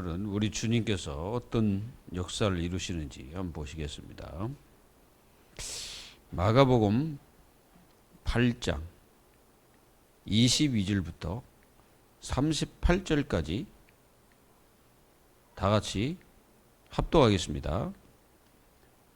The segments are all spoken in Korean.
오늘은 우리 주님께서 어떤 역사를 이루시는지 한번 보시겠습니다. 마가복음 8장 22절부터 38절까지 다 같이 합독하겠습니다.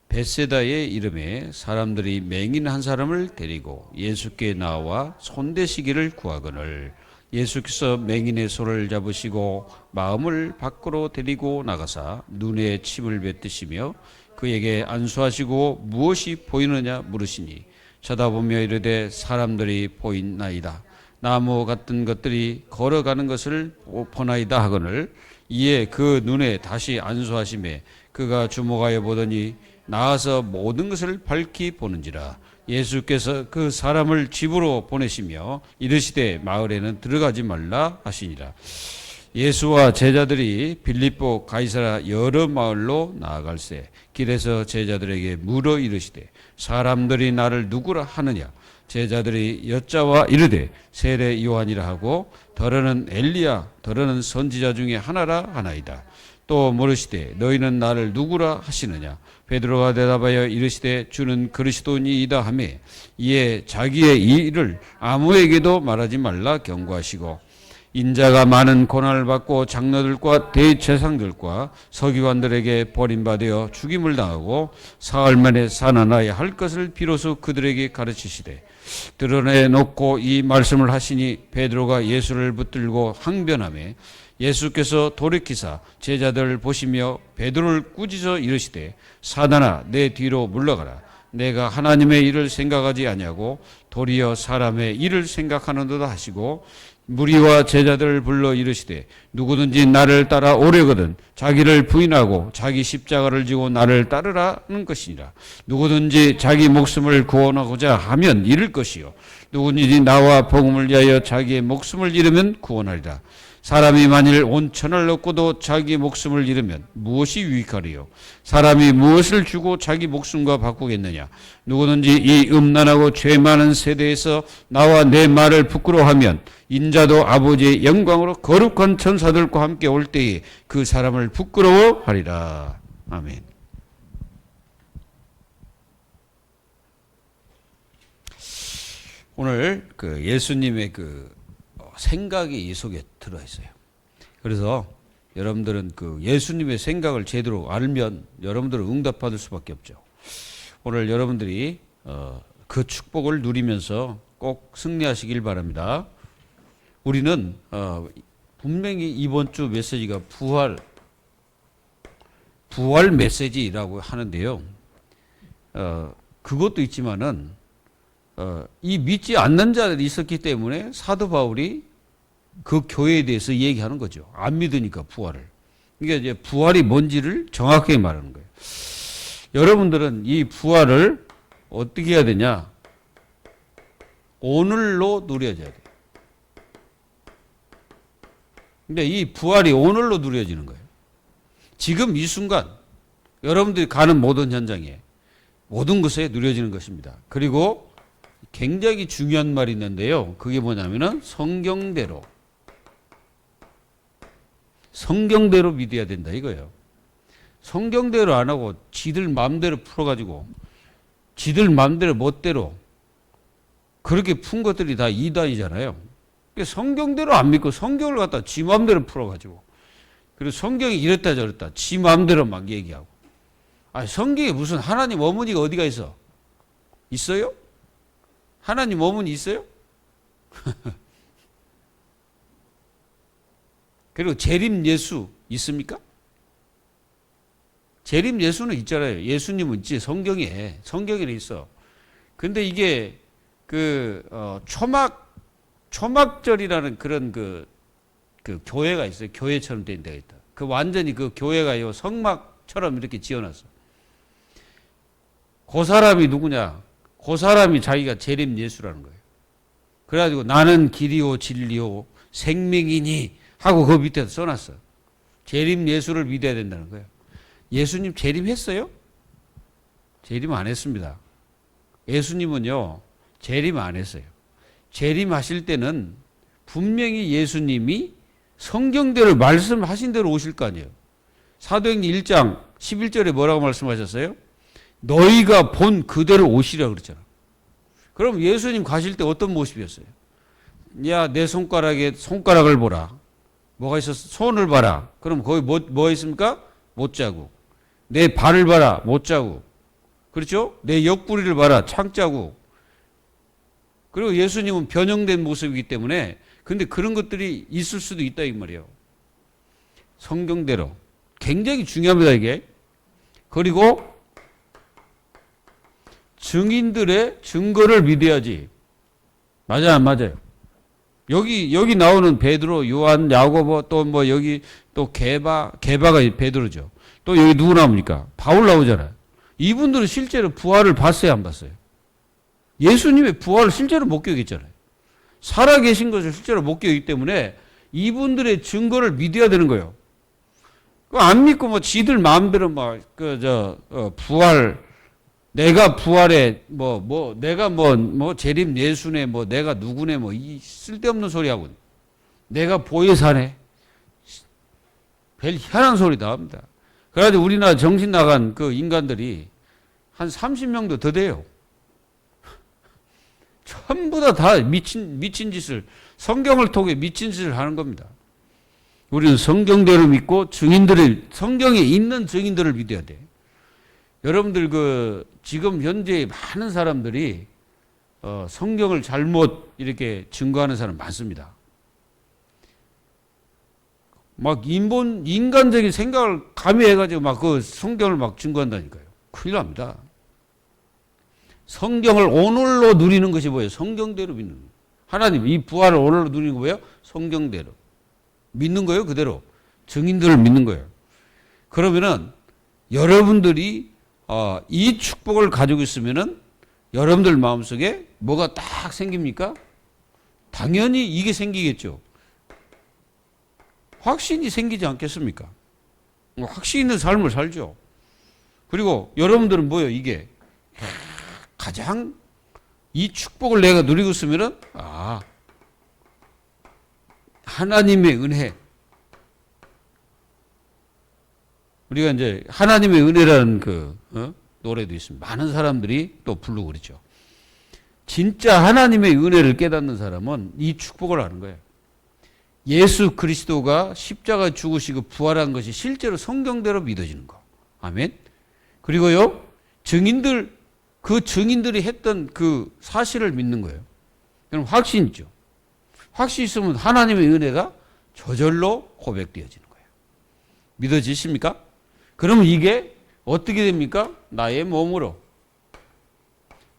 벳세다의 이름에 사람들이 맹인 한 사람을 데리고 예수께 나와 손대시기를 구하거늘 예수께서 맹인의 손을 잡으시고 마음을 밖으로 데리고 나가사 눈에 침을 뱉으시며 그에게 안수하시고 무엇이 보이느냐 물으시니 쳐다보며 이르되 사람들이 보이나이다. 나무 같은 것들이 걸어가는 것을 보나이다 하거늘 이에 그 눈에 다시 안수하시매 그가 주목하여 보더니 나아서 모든 것을 밝히 보는지라. 예수께서 그 사람을 집으로 보내시며 이르시되 마을에는 들어가지 말라 하시니라. 예수와 제자들이 빌립보 가이사라 여러 마을로 나아갈새 길에서 제자들에게 물어 이르시되 사람들이 나를 누구라 하느냐. 제자들이 여짜와 이르되 세례 요한이라 하고 더러는 엘리야 더러는 선지자 중에 하나라 하나이다. 또 물으시되 너희는 나를 누구라 하시느냐. 베드로가 대답하여 이르시되 주는 그리스도니이다 하며 이에 자기의 일을 아무에게도 말하지 말라 경고하시고 인자가 많은 고난을 받고 장로들과 대제사장들과 서기관들에게 버림받아 죽임을 당하고 사흘 만에 살아나야 할 것을 비로소 그들에게 가르치시되 드러내놓고 이 말씀을 하시니 베드로가 예수를 붙들고 항변하며 예수께서 돌이키사 제자들을 보시며 베드로를 꾸짖어 이르시되 사단아 내 뒤로 물러가라. 내가 하나님의 일을 생각하지 아니하고 도리어 사람의 일을 생각하는도다 하시고 무리와 제자들을 불러 이르시되 누구든지 나를 따라 오려거든 자기를 부인하고 자기 십자가를 지고 나를 따르라는 것이니라. 누구든지 자기 목숨을 구원하고자 하면 잃을 것이요 누구든지 나와 복음을 위하여 자기의 목숨을 잃으면 구원하리라. 사람이 만일 온 천을 얻고도 자기 목숨을 잃으면 무엇이 유익하리요? 사람이 무엇을 주고 자기 목숨과 바꾸겠느냐? 누구든지 이 음란하고 죄 많은 세대에서 나와 내 말을 부끄러워하면 인자도 아버지의 영광으로 거룩한 천사들과 함께 올 때에 그 사람을 부끄러워하리라. 아멘. 오늘 그 예수님의 그 생각이 이 속에 들어있어요. 그래서 여러분들은 그 예수님의 생각을 제대로 알면 여러분들은 응답받을 수밖에 없죠. 오늘 여러분들이 그 축복을 누리면서 꼭 승리하시길 바랍니다. 우리는 분명히 이번 주 메시지가 부활 메시지라고 하는데요. 그것도 있지만은 이 믿지 않는 자들이 있었기 때문에 사도 바울이 그 교회에 대해서 얘기하는 거죠. 안 믿으니까 부활을. 이게 이제 부활이 뭔지를 정확하게 말하는 거예요. 여러분들은 이 부활을 어떻게 해야 되냐? 오늘로 누려져야 돼요. 근데 이 부활이 오늘로 누려지는 거예요. 지금 이 순간 여러분들이 가는 모든 현장에 모든 것에 누려지는 것입니다. 그리고 굉장히 중요한 말이 있는데요. 그게 뭐냐면은 성경대로 믿어야 된다 이거예요. 성경대로 안 하고 지들 마음대로 풀어가지고 지들 마음대로 멋대로 그렇게 푼 것들이 다 이단이잖아요. 성경대로 안 믿고 성경을 갖다 지 마음대로 풀어가지고 그리고 성경이 이랬다 저랬다 지 마음대로 막 얘기하고 성경에 무슨 하나님 어머니가 어디가 있어? 있어요? 하나님 어머니 있어요? 그리고 재림 예수 있습니까? 재림 예수는 있잖아요. 예수님은 있지. 성경에는 있어. 근데 이게 초막절이라는 그런 그 교회가 있어요. 교회처럼 된 데가 있다. 그 완전히 그 교회가 성막처럼 이렇게 지어놨어. 그 사람이 누구냐? 그 사람이 자기가 재림 예수라는 거예요. 그래가지고 나는 길이요 진리요 생명이니 하고 그 밑에서 써놨어. 재림 예수를 믿어야 된다는 거예요. 예수님 재림했어요? 재림 안 했습니다. 예수님은요 재림 안 했어요. 재림하실 때는 분명히 예수님이 성경대로 말씀하신 대로 오실 거 아니에요. 사도행전 1장 11절에 뭐라고 말씀하셨어요? 너희가 본 그대로 오시라 그랬잖아. 그럼 예수님 가실 때 어떤 모습이었어요? 야, 내 손가락에 손가락을 보라. 뭐가 있었어? 손을 봐라. 그럼 거기 뭐가 있습니까? 못자국. 내 발을 봐라. 못자국. 그렇죠? 내 옆구리를 봐라. 창자국. 그리고 예수님은 변형된 모습이기 때문에 근데 그런 것들이 있을 수도 있다 이 말이에요. 성경대로. 굉장히 중요합니다 이게. 그리고 증인들의 증거를 믿어야지. 맞아요 안 맞아요? 여기 나오는 베드로, 요한, 야고보 또 뭐 여기 또 게바가 베드로죠. 또 여기 누구 나옵니까? 바울 나오잖아요. 이분들은 실제로 부활을 봤어요 안 봤어요? 예수님의 부활을 실제로 목격했잖아요. 살아계신 것을 실제로 목격했기 때문에 이분들의 증거를 믿어야 되는 거예요. 안 믿고 뭐 지들 마음대로 막 부활 내가 부활에 내가 재림 예수네 내가 누구네 이 쓸데없는 소리 하고 내가 보혜사네 별 희한한 소리 나옵니다. 그래가지고 우리나라 정신 나간 그 인간들이 한 30명도 더 돼요. 전부 다 미친 짓을 성경을 통해 미친 짓을 하는 겁니다. 우리는 성경대로 믿고 성경에 있는 증인들을 믿어야 돼. 여러분들 지금 현재 많은 사람들이 성경을 잘못 이렇게 증거하는 사람 많습니다. 막 인간적인 생각을 가미해가지고 막 그 성경을 막 증거한다니까요. 큰일 납니다. 성경을 오늘로 누리는 것이 뭐예요? 성경대로 믿는 거예요. 하나님 이 부활을 오늘로 누리는 거 뭐예요? 성경대로 믿는 거예요. 그대로 증인들을 믿는 거예요. 그러면은 여러분들이 이 축복을 가지고 있으면은 여러분들 마음속에 뭐가 딱 생깁니까? 당연히 이게 생기겠죠. 확신이 생기지 않겠습니까? 확신 있는 삶을 살죠. 그리고 여러분들은 뭐예요? 이게 가장 이 축복을 내가 누리고 있으면은 하나님의 은혜. 우리가 이제 하나님의 은혜라는 노래도 있습니다. 많은 사람들이 또 부르고 그러죠. 진짜 하나님의 은혜를 깨닫는 사람은 이 축복을 아는 거예요. 예수 그리스도가 십자가 죽으시고 부활한 것이 실제로 성경대로 믿어지는 거. 아멘. 그리고요, 그 증인들이 했던 그 사실을 믿는 거예요. 그럼 확신이죠. 확신 있으면 하나님의 은혜가 저절로 고백되어지는 거예요. 믿어지십니까? 그러면 이게 어떻게 됩니까? 나의 몸으로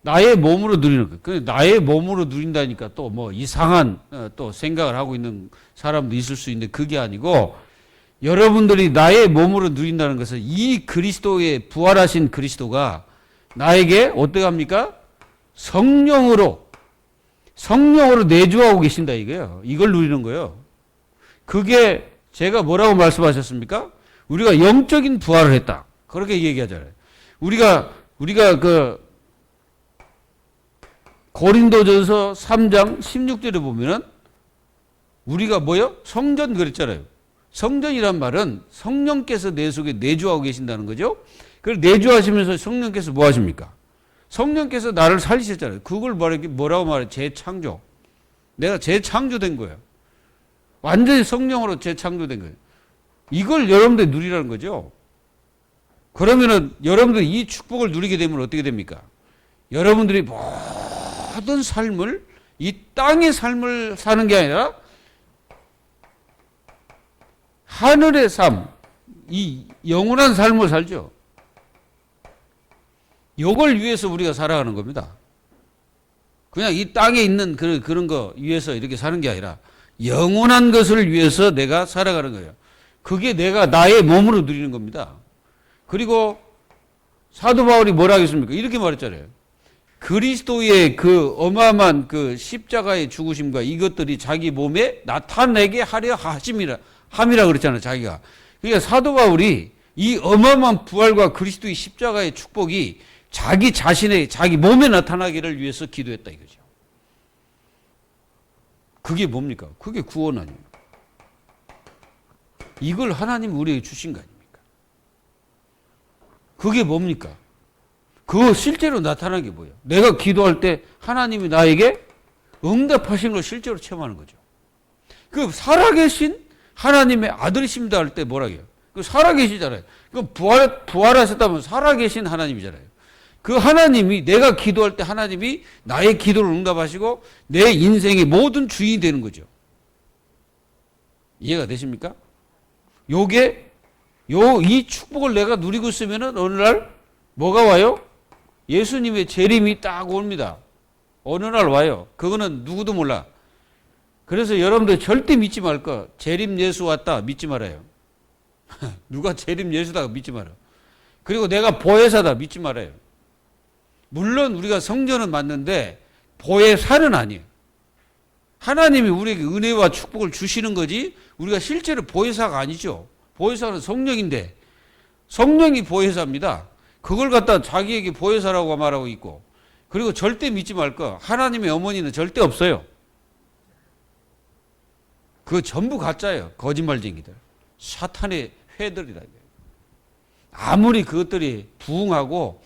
누리는 거예요. 나의 몸으로 누린다니까 또 뭐 이상한 또 생각을 하고 있는 사람도 있을 수 있는데 그게 아니고 여러분들이 나의 몸으로 누린다는 것은 이 그리스도의 부활하신 그리스도가 나에게 어떻게 합니까? 성령으로 내주하고 계신다 이거예요. 이걸 누리는 거예요. 그게 제가 뭐라고 말씀하셨습니까? 우리가 영적인 부활을 했다. 그렇게 얘기하잖아요. 우리가 고린도전서 3장 16절에 보면은 우리가 뭐요? 성전 그랬잖아요. 성전이란 말은 성령께서 내 속에 내주하고 계신다는 거죠. 그걸 내주하시면서 성령께서 뭐 하십니까? 성령께서 나를 살리셨잖아요. 그걸 뭐라고 말해요? 재창조. 내가 재창조된 거예요. 완전히 성령으로 재창조된 거예요. 이걸 여러분들이 누리라는 거죠. 그러면은 여러분들이 이 축복을 누리게 되면 어떻게 됩니까? 여러분들이 모든 삶을 이 땅의 삶을 사는 게 아니라 하늘의 삶, 이 영원한 삶을 살죠. 이걸 위해서 우리가 살아가는 겁니다. 그냥 이 땅에 있는 그런 거 위해서 이렇게 사는 게 아니라 영원한 것을 위해서 내가 살아가는 거예요. 그게 내가 나의 몸으로 누리는 겁니다. 그리고 사도 바울이 뭐라 하겠습니까? 이렇게 말했잖아요. 그리스도의 그 어마어마한 그 십자가의 죽으심과 이것들이 자기 몸에 나타내게 하려 함이라 그랬잖아요, 자기가. 그러니까 사도 바울이 이 어마어마한 부활과 그리스도의 십자가의 축복이 자기 몸에 나타나기를 위해서 기도했다 이거죠. 그게 뭡니까? 그게 구원 아닙니까? 이걸 하나님이 우리에게 주신 거 아닙니까? 그게 뭡니까? 그거 실제로 나타난 게 뭐예요? 내가 기도할 때 하나님이 나에게 응답하신 걸 실제로 체험하는 거죠. 그 살아계신 하나님의 아들이십니다 할 때 뭐라 해요? 그 살아계시잖아요. 그 부활하셨다면 살아계신 하나님이잖아요. 그 하나님이 내가 기도할 때 하나님이 나의 기도를 응답하시고 내 인생의 모든 주인이 되는 거죠. 이해가 되십니까? 이 축복을 내가 누리고 있으면은 어느 날 뭐가 와요? 예수님의 재림이 딱 옵니다. 어느 날 와요. 그거는 누구도 몰라. 그래서 여러분들 절대 믿지 말 거. 재림 예수 왔다 믿지 말아요. 누가 재림 예수다 믿지 말아요. 그리고 내가 보혜사다 믿지 말아요. 물론 우리가 성전은 맞는데 보혜사는 아니에요. 하나님이 우리에게 은혜와 축복을 주시는 거지 우리가 실제로 보혜사가 아니죠. 보혜사는 성령인데 성령이 보혜사입니다. 그걸 갖다 자기에게 보혜사라고 말하고 있고 그리고 절대 믿지 말 거. 하나님의 어머니는 절대 없어요. 그거 전부 가짜예요. 거짓말쟁이들. 사탄의 회들이다. 아무리 그것들이 부흥하고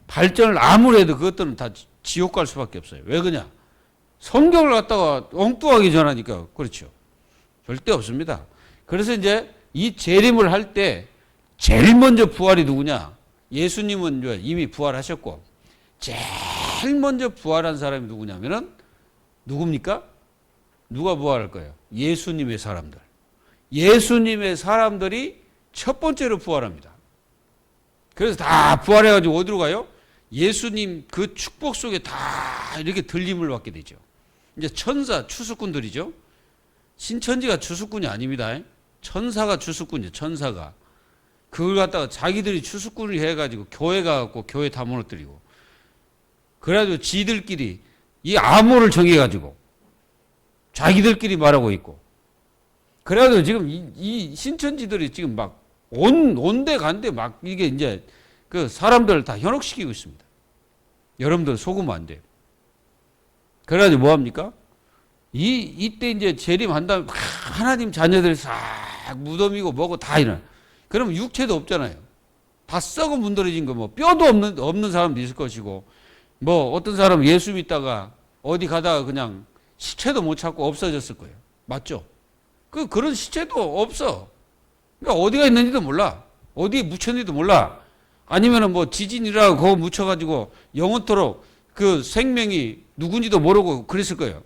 발전을 아무리 해도 그것들은 다 지옥 갈 수밖에 없어요. 왜 그러냐? 성경을 갖다가 엉뚱하게 전하니까 그렇죠. 절대 없습니다. 그래서 이제 이 재림을 할 때 제일 먼저 부활이 누구냐? 예수님은 이미 부활하셨고 제일 먼저 부활한 사람이 누구냐면은 누굽니까? 누가 부활할 거예요? 예수님의 사람들. 예수님의 사람들이 첫 번째로 부활합니다. 그래서 다 부활해가지고 어디로 가요? 예수님 그 축복 속에 다 이렇게 들림을 받게 되죠. 이제 천사, 추수꾼들이죠. 신천지가 추수꾼이 아닙니다. 천사가 추수꾼이죠. 천사가. 그걸 갖다가 자기들이 추수꾼을 해가지고 교회 가갖고 교회 다 무너뜨리고 그래가지고 지들끼리 이 암호를 정해가지고 자기들끼리 말하고 있고 그래가지고 지금 이 신천지들이 지금 막 온데 간데 막 이게 이제 그 사람들을 다 현혹시키고 있습니다. 여러분들 속으면 안 돼요. 그래가지고 뭐합니까? 이때 이제 재림한 다음에 하나님 자녀들이 싹 무덤이고 뭐고 다 이런. 그러면 육체도 없잖아요. 다 썩어 문드러진 거 뭐 뼈도 없는 사람도 있을 것이고 뭐 어떤 사람은 예수 믿다가 어디 가다가 그냥 시체도 못 찾고 없어졌을 거예요. 맞죠? 그런 시체도 없어. 그러니까 어디가 있는지도 몰라. 어디에 묻혔는지도 몰라. 아니면은 뭐 지진이라고 그거 묻혀가지고 영원토록 그 생명이 누군지도 모르고 그랬을 거예요.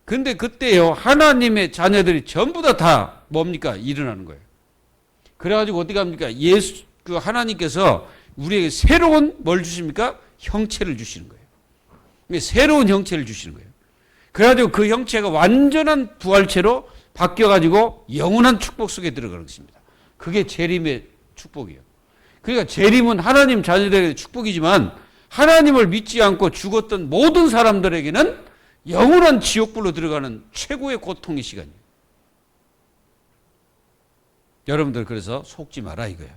근데 그때요, 하나님의 자녀들이 전부 다 뭡니까? 일어나는 거예요. 그래가지고 어떻게 합니까? 그 하나님께서 우리에게 새로운 뭘 주십니까? 형체를 주시는 거예요. 새로운 형체를 주시는 거예요. 그래가지고 그 형체가 완전한 부활체로 바뀌어가지고 영원한 축복 속에 들어가는 것입니다. 그게 재림의 축복이에요. 그러니까 재림은 하나님 자녀들에게 축복이지만 하나님을 믿지 않고 죽었던 모든 사람들에게는 영원한 지옥불로 들어가는 최고의 고통의 시간이에요. 여러분들 그래서 속지 마라 이거야.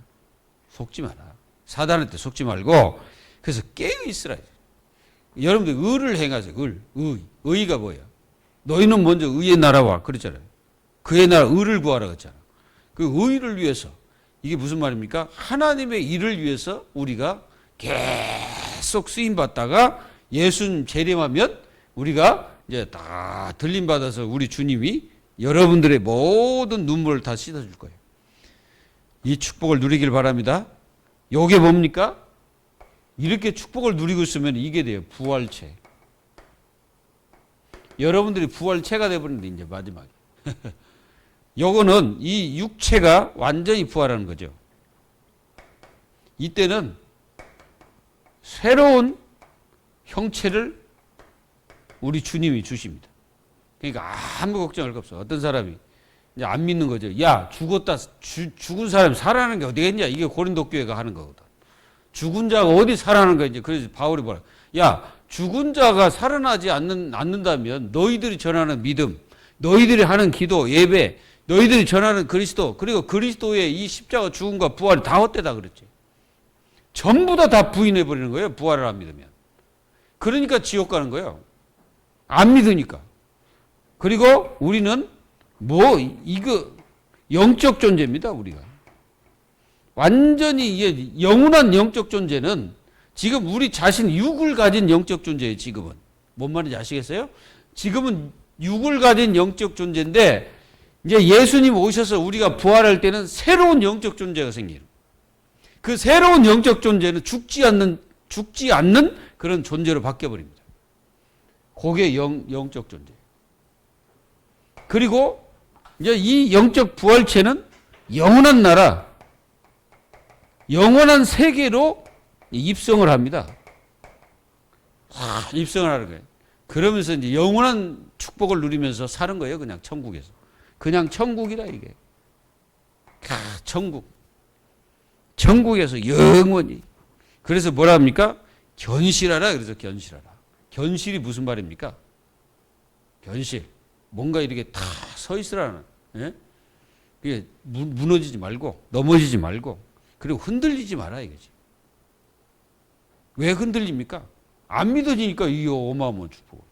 속지 마라. 사단한테 속지 말고 그래서 깨어 있으라. 여러분들 의를 행하세요. 의가 뭐예요? 너희는 먼저 의의 나라와 그랬잖아요. 그의 나라 의를 구하라 그랬잖아. 그 의를 위해서 이게 무슨 말입니까? 하나님의 일을 위해서 우리가 계속 쓰임 받다가 예수님 재림하면 우리가 이제 다 들림 받아서 우리 주님이 여러분들의 모든 눈물을 다 씻어줄 거예요. 이 축복을 누리길 바랍니다. 요게 뭡니까? 이렇게 축복을 누리고 있으면 이게 돼요. 부활체. 여러분들이 부활체가 돼버리는데 이제 마지막에. 요거는 이 육체가 완전히 부활하는 거죠. 이때는 새로운 형체를 우리 주님이 주십니다. 그러니까 아무 걱정할 거 없어. 어떤 사람이 이제 안 믿는 거죠. 야, 죽었다, 죽은 사람이 살아나는 게 어디겠냐? 이게 고린도 교회가 하는 거거든. 죽은 자가 어디 살아나는 거야? 이제 그래서 바울이 뭐라? 야, 죽은 자가 살아나지 않는다면 너희들이 전하는 믿음, 너희들이 하는 기도, 예배, 너희들이 전하는 그리스도, 그리고 그리스도의 이 십자가 죽음과 부활이 다 헛되다 그랬지. 전부 다 부인해 버리는 거예요. 부활을 안 믿으면. 그러니까 지옥 가는 거예요. 안 믿으니까. 그리고 우리는 뭐 영적 존재입니다, 우리가. 완전히 이게 영원한 영적 존재는 지금 우리 자신 육을 가진 영적 존재예요, 지금은. 뭔 말인지 아시겠어요? 지금은 육을 가진 영적 존재인데 이제 예수님 오셔서 우리가 부활할 때는 새로운 영적 존재가 생기는. 그 새로운 영적 존재는 죽지 않는 그런 존재로 바뀌어버립니다. 그게 영적 존재. 그리고 이제 이 영적 부활체는 영원한 나라, 영원한 세계로 입성을 합니다. 입성을 하는 거예요. 그러면서 이제 영원한 축복을 누리면서 사는 거예요. 그냥 천국에서. 그냥 천국이다 이게. 천국. 천국에서 영원히. 그래서 뭐라 합니까? 견실하라. 그래서 견실하라. 견실이 무슨 말입니까? 견실. 뭔가 이렇게 다 서 있으라는. 예? 그게 무너지지 말고 넘어지지 말고 그리고 흔들리지 마라 이거지. 왜 흔들립니까? 안 믿어지니까 이 어마어마한 축복.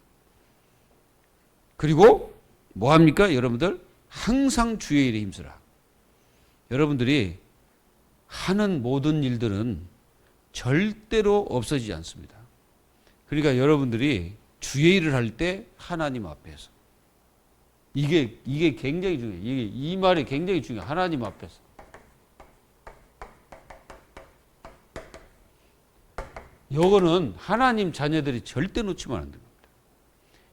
그리고 뭐 합니까? 여러분들 항상 주의 일에 힘쓰라. 여러분들이 하는 모든 일들은 절대로 없어지지 않습니다. 그러니까 여러분들이 주의 일을 할 때 하나님 앞에서 이게 굉장히 중요해요. 이 말이 굉장히 중요해요. 하나님 앞에서. 요거는 하나님 자녀들이 절대 놓치면 안 됩니다.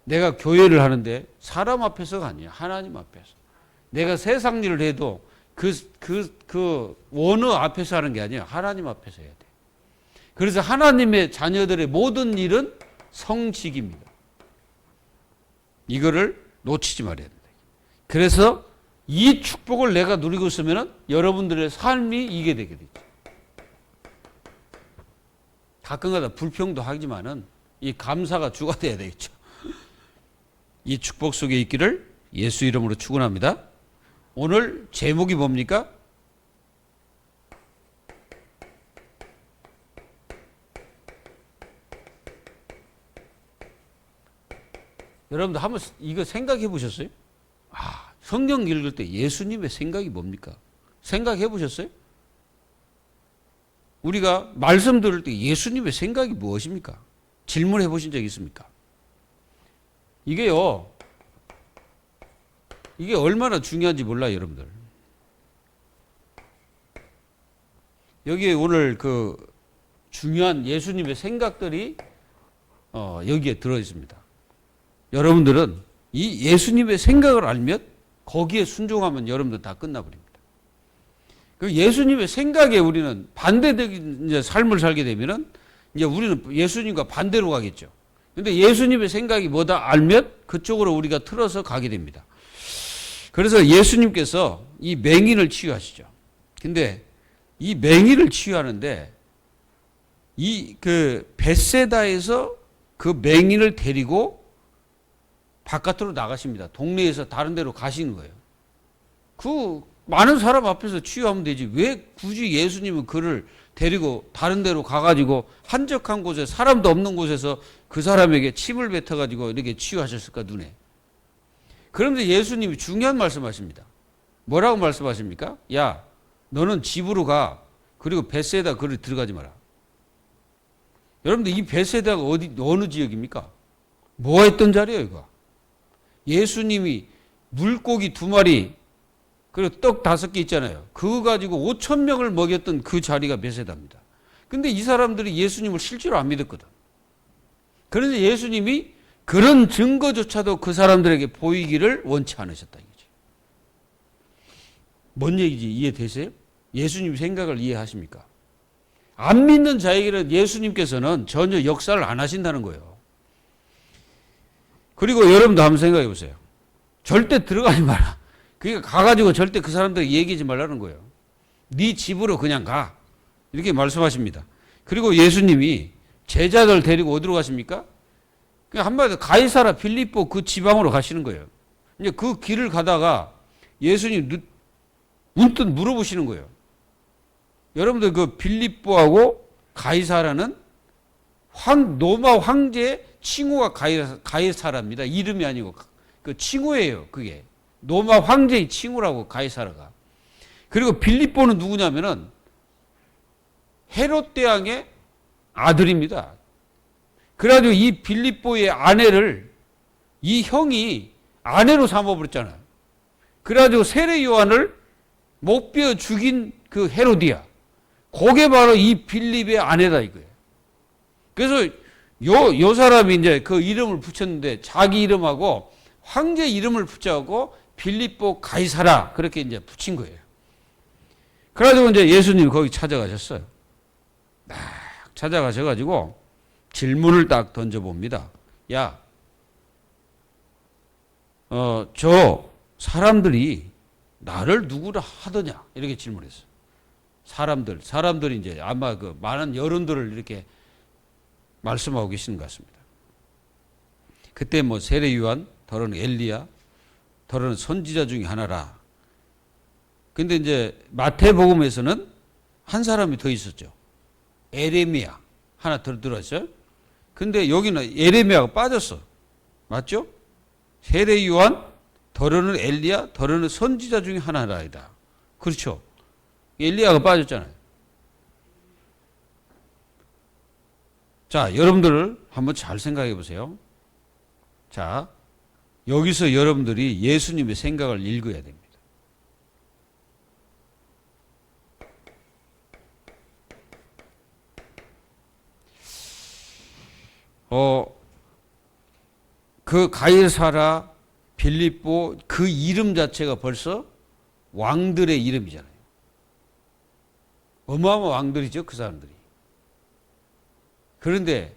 내가 교회를 하는데 사람 앞에서가 아니에요. 하나님 앞에서. 내가 세상 일을 해도 그 원어 앞에서 하는 게 아니에요. 하나님 앞에서 해야 돼. 그래서 하나님의 자녀들의 모든 일은 성직입니다. 이거를 놓치지 말아야 된다. 그래서 이 축복을 내가 누리고 있으면 여러분들의 삶이 이게 되게 되죠. 가끔가다 불평도 하지만은 이 감사가 주가 돼야 되겠죠. 이 축복 속에 있기를 예수 이름으로 축원합니다. 오늘 제목이 뭡니까? 여러분들 한번 이거 생각해 보셨어요? 성경 읽을 때 예수님의 생각이 뭡니까? 생각해 보셨어요? 우리가 말씀 들을 때 예수님의 생각이 무엇입니까? 질문해 보신 적 있습니까? 이게 얼마나 중요한지 몰라요, 여러분들. 여기에 오늘 그 중요한 예수님의 생각들이 여기에 들어 있습니다. 여러분들은 이 예수님의 생각을 알면 거기에 순종하면 여러분들 다 끝나버립니다. 그 예수님의 생각에 우리는 반대적인 이제 삶을 살게 되면은 이제 우리는 예수님과 반대로 가겠죠. 근데 예수님의 생각이 뭐다 알면 그쪽으로 우리가 틀어서 가게 됩니다. 그래서 예수님께서 이 맹인을 치유하시죠. 근데 이 맹인을 치유하는데 이 그 벳세다에서 그 맹인을 데리고 바깥으로 나가십니다. 동네에서 다른 데로 가시는 거예요. 그 많은 사람 앞에서 치유하면 되지. 왜 굳이 예수님은 그를 데리고 다른 데로 가가지고 한적한 곳에 사람도 없는 곳에서 그 사람에게 침을 뱉어가지고 이렇게 치유하셨을까 눈에. 그런데 예수님이 중요한 말씀하십니다. 뭐라고 말씀하십니까? 야, 너는 집으로 가. 그리고 벳세다 그를 들어가지 마라. 여러분들 이 벳세다가 어느 지역입니까? 뭐 했던 자리예요, 이거? 예수님이 물고기 2마리 그리고 떡 5개 있잖아요. 그거 가지고 5,000명을 먹였던 그 자리가 벳세다입니다. 근데 이 사람들이 예수님을 실제로 안 믿었거든. 그런데 예수님이 그런 증거조차도 그 사람들에게 보이기를 원치 않으셨다 이거지. 뭔 얘기지? 이해되세요? 예수님 생각을 이해하십니까? 안 믿는 자에게는 예수님께서는 전혀 역사를 안 하신다는 거예요. 그리고 여러분도 한번 생각해 보세요. 절대 들어가지 마라. 그러니까 가가지고 절대 그 사람들에게 얘기하지 말라는 거예요. 네 집으로 그냥 가. 이렇게 말씀하십니다. 그리고 예수님이 제자들 데리고 어디로 가십니까? 그냥 한마디로 가이사라 빌립보 그 지방으로 가시는 거예요. 이제 그 길을 가다가 예수님 문득 물어보시는 거예요. 여러분들 그 빌립보하고 가이사라는 로마 황제의 칭호가 가이사라입니다. 이름이 아니고 그 칭호예요. 그게 로마 황제의 칭호라고 가이사라가. 그리고 빌립보는 누구냐면은 헤롯 대왕의 아들입니다. 그래가지고 이 빌립보의 아내를 이 형이 아내로 삼아버렸잖아요. 그래가지고 세례 요한을 못 베어 죽인 그 헤로디아, 그게 바로 이 빌립의 아내다 이거예요. 그래서 요 사람이 이제 그 이름을 붙였는데 자기 이름하고 황제 이름을 붙여갖고 빌립보 가이사라 그렇게 이제 붙인 거예요. 그래가지고 이제 예수님이 거기 찾아가셨어요. 딱 찾아가셔가지고 질문을 딱 던져봅니다. 야, 저 사람들이 나를 누구라 하더냐? 이렇게 질문했어요. 사람들이 이제 아마 그 많은 여론들을 이렇게 말씀하고 계시는 것 같습니다. 그때 뭐 세례 요한, 더러는 엘리야, 더러는 선지자 중에 하나라. 근데 이제 마태복음에서는 한 사람이 더 있었죠. 에레미야 하나 더 들어왔어요. 근데 여기는 에레미야가 빠졌어. 맞죠? 세례 요한, 더러는 엘리야, 더러는 선지자 중에 하나라이다. 그렇죠? 엘리야가 빠졌잖아요. 자, 여러분들 한번 잘 생각해 보세요. 자, 여기서 여러분들이 예수님의 생각을 읽어야 됩니다. 그 가이사라, 빌립보 그 이름 자체가 벌써 왕들의 이름이잖아요. 어마어마한 왕들이죠, 그 사람들이. 그런데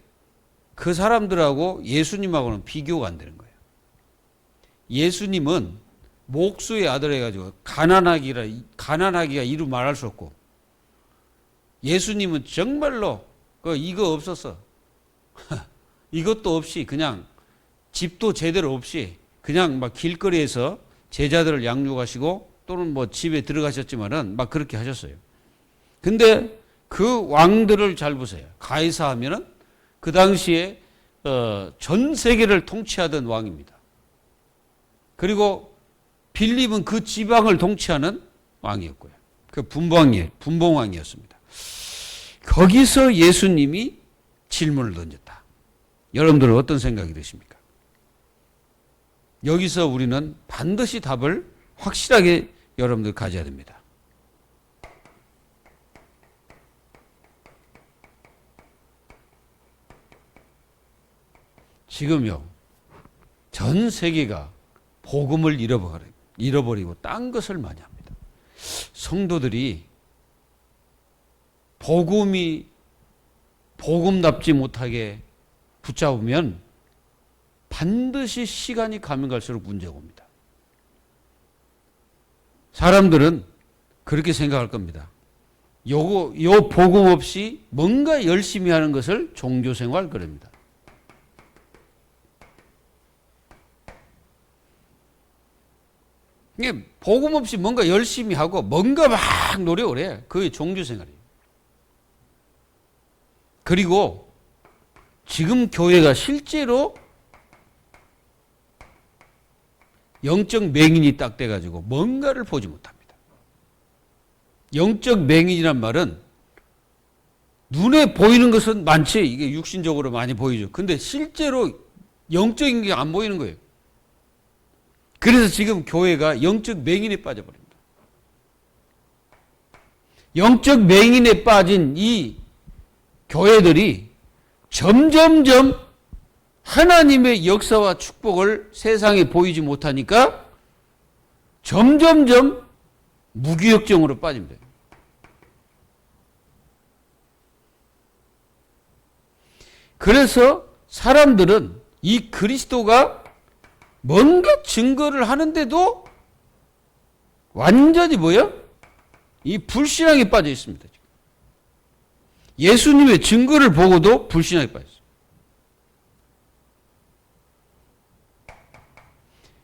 그 사람들하고 예수님하고는 비교가 안 되는 거예요. 예수님은 목수의 아들 해가지고 가난하기가 이루 말할 수 없고, 예수님은 정말로 이거 없었어. 이것도 없이 그냥 집도 제대로 없이 그냥 막 길거리에서 제자들을 양육하시고 또는 뭐 집에 들어가셨지만은 막 그렇게 하셨어요. 근데 그 왕들을 잘 보세요. 가이사 하면은 그 당시에 전 세계를 통치하던 왕입니다. 그리고 빌립은 그 지방을 통치하는 왕이었고요. 그 분봉왕이었습니다. 거기서 예수님이 질문을 던졌다. 여러분들은 어떤 생각이 드십니까? 여기서 우리는 반드시 답을 확실하게 여러분들 가져야 됩니다. 지금요, 전 세계가 복음을 잃어버리고 딴 것을 많이 합니다. 성도들이 복음답지 못하게 붙잡으면 반드시 시간이 가면 갈수록 문제가 옵니다. 사람들은 그렇게 생각할 겁니다. 요 복음 없이 뭔가 열심히 하는 것을 종교생활 그럽니다. 이게 복음 없이 뭔가 열심히 하고 뭔가 막 노력을 해. 그게 종교생활이에요. 그리고 지금 교회가 실제로 영적 맹인이 딱 돼가지고 뭔가를 보지 못합니다. 영적 맹인이란 말은 눈에 보이는 것은 많지. 이게 육신적으로 많이 보이죠. 근데 실제로 영적인 게 안 보이는 거예요. 그래서 지금 교회가 영적 맹인에 빠져버립니다. 영적 맹인에 빠진 이 교회들이 점점점 하나님의 역사와 축복을 세상에 보이지 못하니까 점점점 무기력증으로 빠집니다. 그래서 사람들은 이 그리스도가 뭔가 증거를 하는데도 완전히 이 불신앙에 빠져 있습니다. 예수님의 증거를 보고도 불신앙에 빠져 있습니다.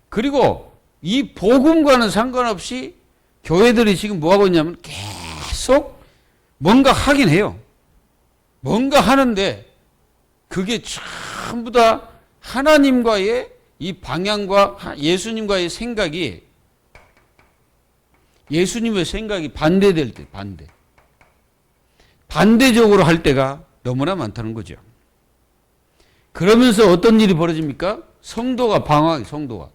그리고 이 복음과는 상관없이 교회들이 지금 뭐하고 있냐면 계속 뭔가 하긴 해요. 뭔가 하는데 그게 전부 다 하나님과의 이 방향과 예수님과의 생각이 예수님의 생각이 반대될 때, 반대적으로 할 때가 너무나 많다는 거죠. 그러면서 어떤 일이 벌어집니까? 성도가 방황해, 성도가.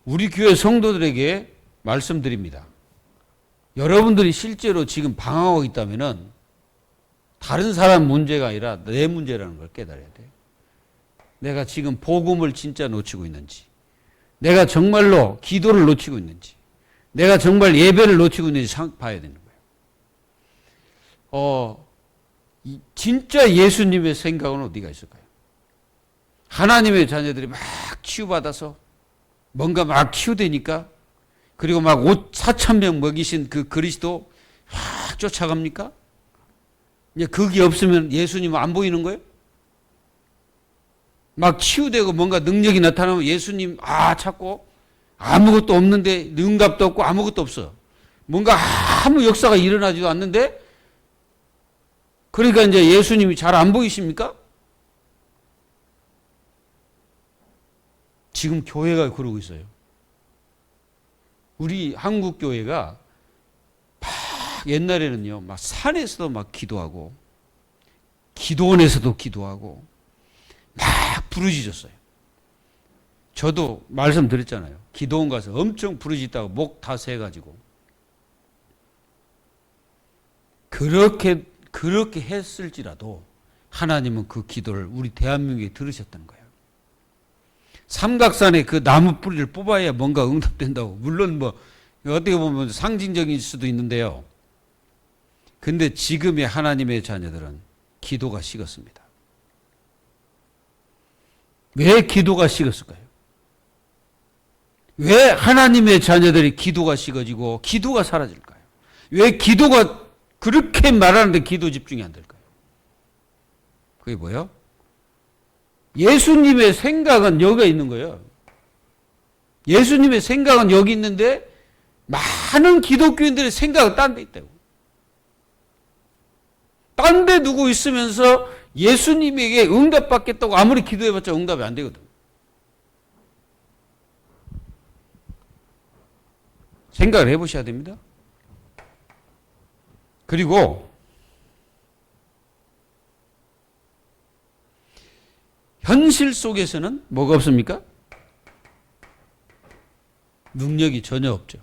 우리 교회 성도들에게 말씀드립니다. 여러분들이 실제로 지금 방황하고 있다면은 다른 사람 문제가 아니라 내 문제라는 걸 깨달아야 돼요. 내가 지금 복음을 진짜 놓치고 있는지, 내가 정말로 기도를 놓치고 있는지, 내가 정말 예배를 놓치고 있는지 봐야 되는 거예요. 진짜 예수님의 생각은 어디가 있을까요? 하나님의 자녀들이 막 치유받아서 뭔가 막 치유되니까, 그리고 막 4,000명 먹이신 그 그리스도 막 쫓아갑니까? 이제 그게 없으면 예수님은 안 보이는 거예요? 막 치유되고 뭔가 능력이 나타나면 예수님 찾고 아무것도 없는데, 응답도 없고 아무것도 없어. 뭔가 아무 역사가 일어나지도 않는데, 그러니까 이제 예수님이 잘 안 보이십니까? 지금 교회가 그러고 있어요. 우리 한국 교회가 막 옛날에는요, 막 산에서도 막 기도하고, 기도원에서도 기도하고, 막 부르짖었어요. 저도 말씀드렸잖아요. 기도원 가서 엄청 부르짖다가 목 다 새가지고. 그렇게 했을지라도 하나님은 그 기도를 우리 대한민국에 들으셨다는 거예요. 삼각산에 그 나무 뿌리를 뽑아야 뭔가 응답된다고. 물론 뭐 어떻게 보면 상징적일 수도 있는데요. 근데 지금의 하나님의 자녀들은 기도가 식었습니다. 왜 기도가 식었을까요? 왜 하나님의 자녀들이 기도가 식어지고 기도가 사라질까요? 왜 기도가 그렇게 말하는데 기도 집중이 안 될까요? 그게 뭐예요? 예수님의 생각은 여기가 있는 거예요. 예수님의 생각은 여기 있는데 많은 기독교인들의 생각은 딴 데 있다고. 딴 데 두고 있으면서 예수님에게 응답받겠다고 아무리 기도해봤자 응답이 안 되거든. 생각을 해보셔야 됩니다. 그리고 현실 속에서는 뭐가 없습니까? 능력이 전혀 없죠.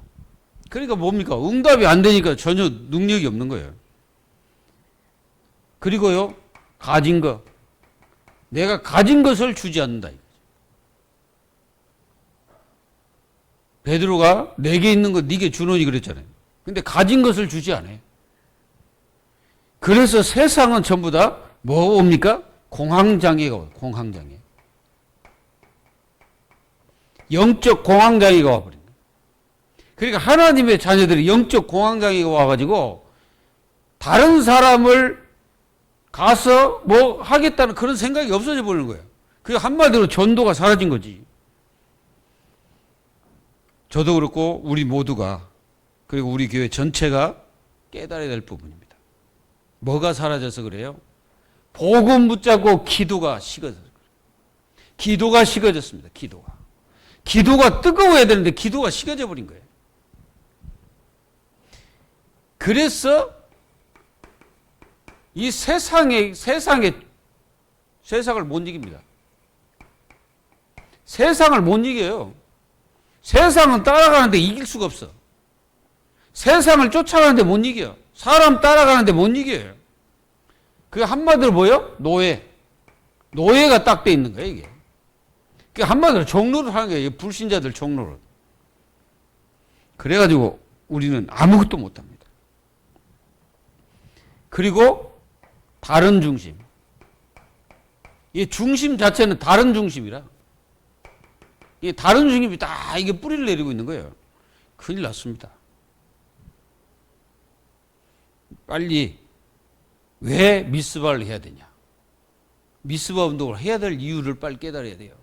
그러니까 뭡니까? 응답이 안 되니까 전혀 능력이 없는 거예요. 그리고요, 가진 거. 내가 가진 것을 주지 않는다. 베드로가 내게 있는 거 네게 주노니 그랬잖아요. 근데 가진 것을 주지 않아요. 그래서 세상은 전부 다 뭐 옵니까? 공황장애가 와요. 공황장애. 영적 공황장애가 와버린 거예요. 그러니까 하나님의 자녀들이 영적 공황장애가 와가지고 다른 사람을 가서 뭐 하겠다는 그런 생각이 없어져 버리는 거예요. 그 한마디로 전도가 사라진 거지. 저도 그렇고 우리 모두가, 그리고 우리 교회 전체가 깨달아야 될 부분입니다. 뭐가 사라져서 그래요? 복음 붙잡고 기도가 식어져서 그래요. 기도가 식어졌습니다. 기도가 뜨거워야 되는데 기도가 식어져 버린 거예요. 그래서 이 세상을 못 이깁니다. 세상을 못 이겨요. 세상은 따라가는데 이길 수가 없어. 세상을 쫓아가는데 못 이겨요. 사람 따라가는데 못 이겨요. 그게 한마디로 뭐예요? 노예가 딱 돼 있는 거예요, 이게. 그게 한마디로 종로를 하는 거예요. 불신자들 종로를. 그래가지고 우리는 아무것도 못 합니다. 그리고 다른 중심. 이 중심 자체는 다른 중심이라. 이 다른 중심이 다 이게 뿌리를 내리고 있는 거예요. 큰일 났습니다. 빨리 왜 미스바를 해야 되냐? 미스바 운동을 해야 될 이유를 빨리 깨달아야 돼요.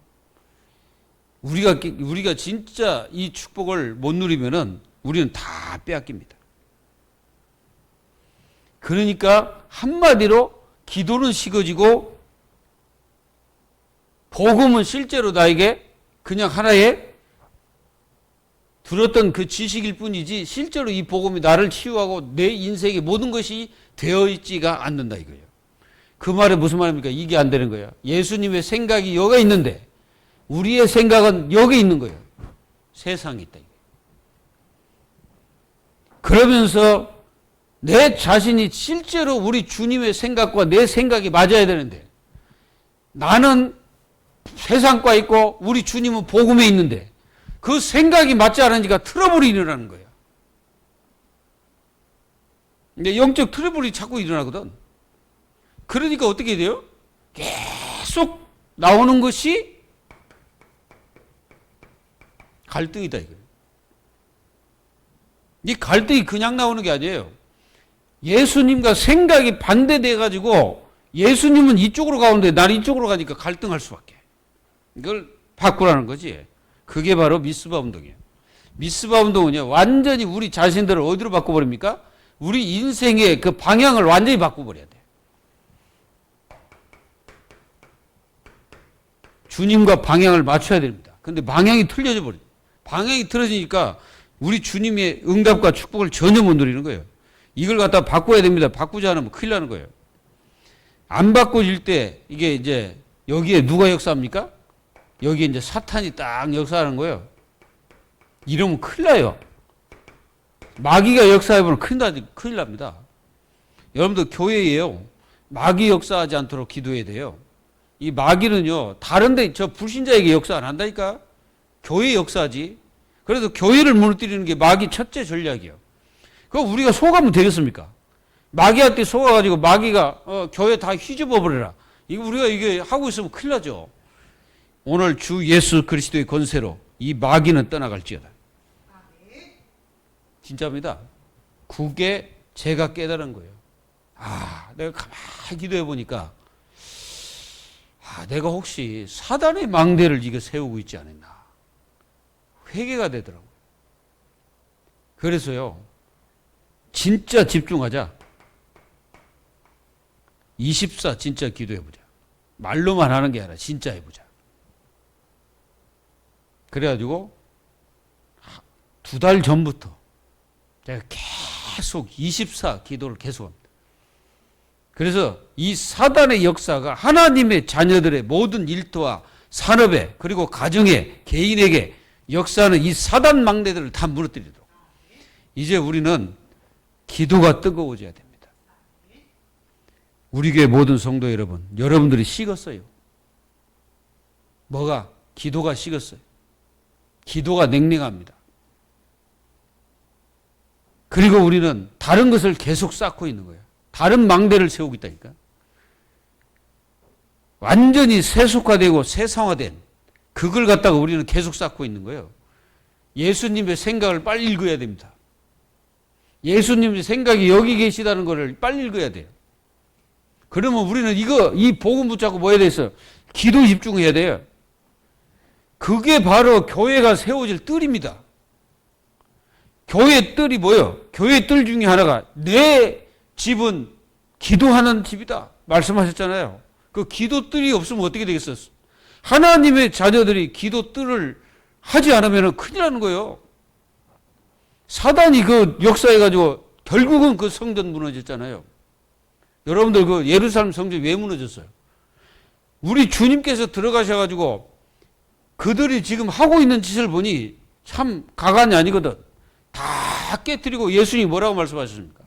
우리가 진짜 이 축복을 못 누리면은 우리는 다 빼앗깁니다. 그러니까 한마디로 기도는 식어지고 복음은 실제로 나에게 그냥 하나의 들었던 그 지식일 뿐이지 실제로 이 복음이 나를 치유하고 내 인생의 모든 것이 되어 있지가 않는다 이거예요. 그 말은 무슨 말입니까? 이게 안 되는 거예요. 예수님의 생각이 여기 있는데 우리의 생각은 여기 있는 거예요. 세상에 있다. 그러면서 내 자신이 실제로 우리 주님의 생각과 내 생각이 맞아야 되는데 나는 세상과 있고 우리 주님은 복음에 있는데 그 생각이 맞지 않으니까 트러블이 일어나는 거예요. 근데 영적 트러블이 자꾸 일어나거든. 그러니까 어떻게 돼요? 계속 나오는 것이 갈등이다 이거예요. 이 갈등이 그냥 나오는 게 아니에요. 예수님과 생각이 반대돼 가지고 예수님은 이쪽으로 가는데 나는 이쪽으로 가니까 갈등할 수밖에. 이걸 바꾸라는 거지. 그게 바로 미스바 운동이에요. 미스바 운동은요, 완전히 우리 자신들을 어디로 바꿔버립니까? 우리 인생의 그 방향을 완전히 바꿔버려야 돼요. 주님과 방향을 맞춰야 됩니다. 근데 방향이 틀려져 버려요. 방향이 틀어지니까 우리 주님의 응답과 축복을 전혀 못 누리는 거예요. 이걸 갖다 바꿔야 됩니다. 바꾸지 않으면 큰일 나는 거예요. 안 바꿔질 때 이게 이제 여기에 누가 역사합니까? 여기에 이제 사탄이 딱 역사하는 거예요. 이러면 큰일 나요. 마귀가 역사해보면 큰일 납니다. 여러분들 교회에요. 마귀 역사하지 않도록 기도해야 돼요. 이 마귀는요, 다른데 저 불신자에게 역사 안 한다니까? 교회 역사하지. 그래서 교회를 무너뜨리는 게 마귀 첫째 전략이에요. 그거 우리가 속아면 되겠습니까? 마귀한테 속아가지고 마귀가 교회 다 휘집어 버려라. 이거 우리가 이게 하고 있으면 큰일 나죠. 오늘 주 예수 그리스도의 권세로 이 마귀는 떠나갈지어다. 진짜입니다. 그게 제가 깨달은 거예요. 내가 가만히 기도해 보니까 내가 혹시 사단의 망대를 이거 세우고 있지 않았나. 회개가 되더라고요. 그래서요, 진짜 집중하자. 24 진짜 기도해보자. 말로만 하는 게 아니라 진짜 해보자. 그래가지고 2달 전부터 제가 계속 24 기도를 계속합니다. 그래서 이 사단의 역사가 하나님의 자녀들의 모든 일터와 산업에 그리고 가정에 개인에게 역사하는 이 사단 망대들을 다 무너뜨리도록 이제 우리는 기도가 뜨거워져야 됩니다. 우리 교회 모든 성도 여러분, 여러분들이 식었어요. 뭐가? 기도가 식었어요. 기도가 냉랭합니다. 그리고 우리는 다른 것을 계속 쌓고 있는 거예요. 다른 망대를 세우고 있다니까. 완전히 세속화되고 세상화된 그걸 갖다가 우리는 계속 쌓고 있는 거예요. 예수님의 생각을 빨리 읽어야 됩니다. 예수님의 생각이 여기 계시다는 것을 빨리 읽어야 돼요. 그러면 우리는 이 복음 붙잡고 뭐 해야 돼서 기도 집중해야 돼요. 그게 바로 교회가 세워질 뜰입니다. 교회 뜰이 뭐예요? 교회 뜰 중에 하나가 내 집은 기도하는 집이다. 말씀하셨잖아요. 그 기도 뜰이 없으면 어떻게 되겠어요? 하나님의 자녀들이 기도 뜰을 하지 않으면 큰일 나는 거예요. 사단이 그 역사해가지고 결국은 그 성전 무너졌잖아요. 여러분들 그 예루살렘 성전 왜 무너졌어요? 우리 주님께서 들어가셔가지고 그들이 지금 하고 있는 짓을 보니 참 가관이 아니거든. 다 깨뜨리고 예수님이 뭐라고 말씀하셨습니까?